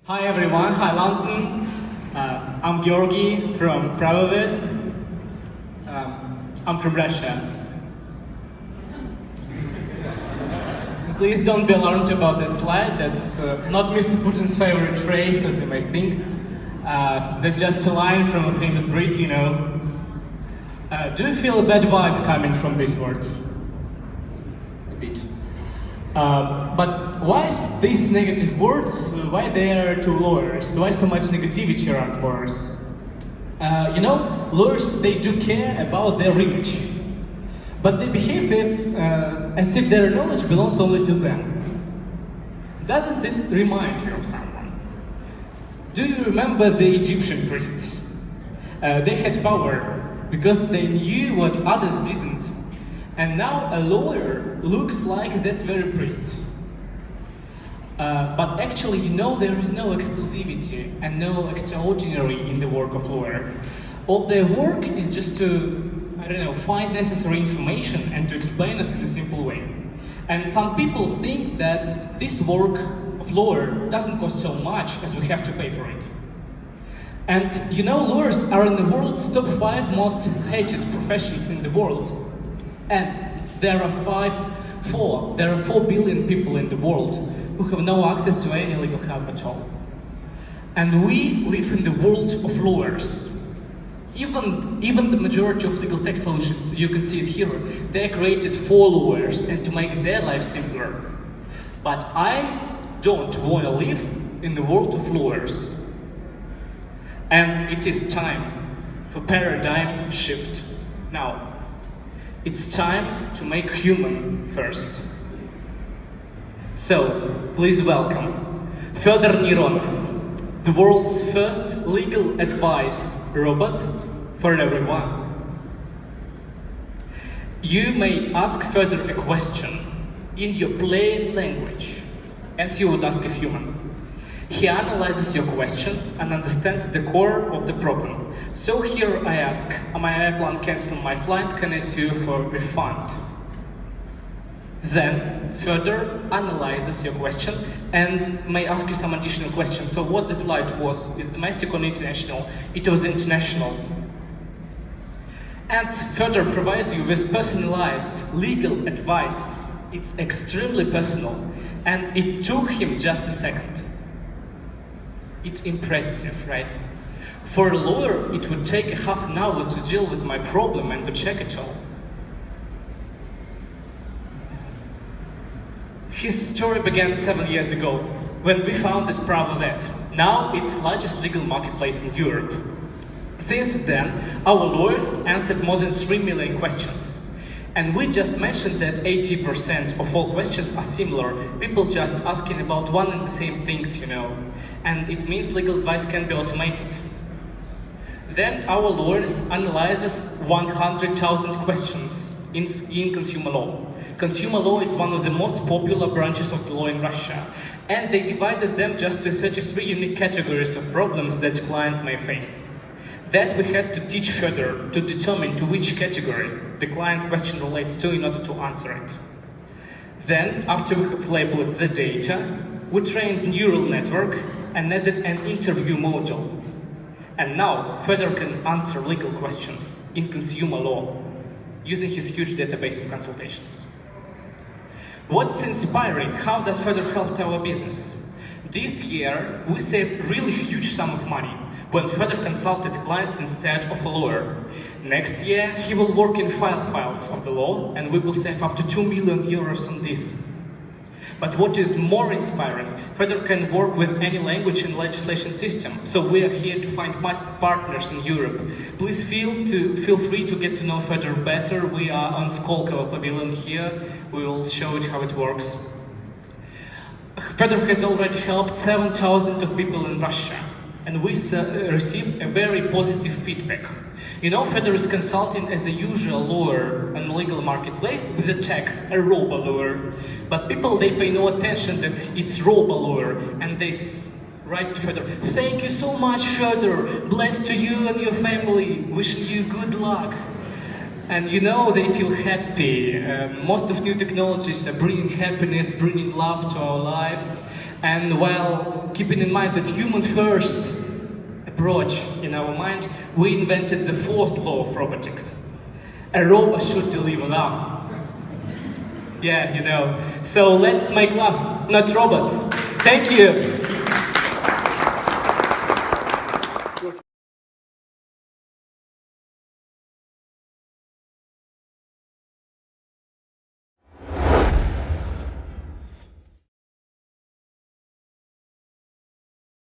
Hi everyone, hi London. I'm Gеоргий from Правовед. I'm from Russia. Please don't be alarmed about that slide. That's not Mr. Putin's favorite phrase, as you may think. That's just a line from a famous Brit, you know. Do you feel a bad vibe coming from these words? A bit. But why is these negative words, why they are to lawyers? Why so much negativity around lawyers? You know, lawyers, they do care about their image. But they behave as if their knowledge belongs only to them. Doesn't it remind you of someone? Do you remember the Egyptian priests? They had power because they knew what others didn't. And now a lawyer looks like that very priest. But actually, you know, there is no exclusivity and no extraordinary in the work of lawyer. All their work is just to, I don't know, find necessary information and to explain us in a simple way. And some people think that this work of lawyer doesn't cost so much as we have to pay for it. And you know, lawyers are in the world's top 5 most hated professions in the world. And there are 4 billion people in the world who have no access to any legal help at all. And we live in the world of lawyers. Even the majority of legal tech solutions, you can see it here, they're created for lawyers and to make their life simpler. But I don't want to live in the world of lawyers. And it is time for paradigm shift. Now, it's time to make human first. So, please welcome Fёdor Neyronov, the world's first legal advice robot for everyone. You may ask Fёdor a question in your plain language, as you would ask a human. He analyzes your question and understands the core of the problem. So here I ask, my airplane cancelled my flight, can I sue for refund? Then Fёdor analyzes your question and may ask you some additional questions. So what the flight was, is it domestic or international? It was international. And Fёdor provides you with personalized legal advice. It's extremely personal, and it took him just a second. It's impressive, right? For a lawyer, it would take a half an hour to deal with my problem and to check it all. His story began 7 years ago, when we founded Pravoved. Now it's the largest legal marketplace in Europe. Since then, our lawyers answered more than 3 million questions. And we just mentioned that 80% of all questions are similar, people just asking about one and the same things, you know. And it means legal advice can be automated. Then our lawyers analyzes 100,000 questions in consumer law. Consumer law is one of the most popular branches of the law in Russia, and they divided them just to 33 unique categories of problems that the client may face. That we had to teach further to determine to which category the client question relates to in order to answer it. Then, after we have labeled the data, we trained neural network and added an interview module. And now, Fёdor can answer legal questions in consumer law using his huge database of consultations. What's inspiring? How does Fёdor help our business? This year, we saved a really huge sum of money when Fёdor consulted clients instead of a lawyer. Next year, he will work in files of the law, and we will save up to 2 million euros on this. But what is more inspiring, Fёdor can work with any language and legislation system, so we are here to find partners in Europe. Please feel free to get to know Fёdor better. We are on Skolkovo Pavilion here. We will show you how it works. Fёdor has already helped 7,000 of people in Russia, and we received a very positive feedback. You know, Fёdor is consulting as a usual lawyer on the legal marketplace with a tag, a robo-lawyer. But people, they pay no attention that it's robo-lawyer, and they write to Fёdor, "Thank you so much, Fёdor, blessed to you and your family, wishing you good luck." And you know, they feel happy. Most of new technologies are bringing happiness, bringing love to our lives. And while keeping in mind that human first approach in our mind, we invented the fourth law of robotics. A robot should deliver love. Yeah, you know. So let's make love, not robots. Thank you.